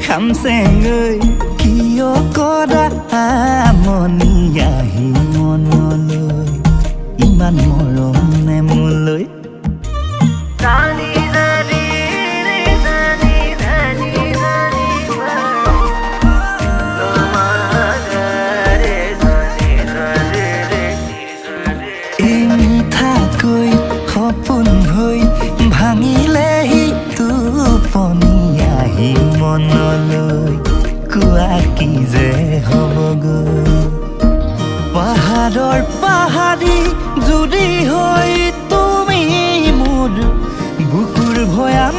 খামচেঙৈ কিয় কৰা আমনি আহি মনলৈ ইমান মৰম নে মোলৈ মিঠাকৈ সপোন হৈ ভাঙিলেহি টোপনি আহি মনলৈ কোৱা কি যে হ'বগৈ পাহাৰৰ পাহাৰী জুৰি হৈ তুমি মোৰ বুকুৰ ভৈয়াম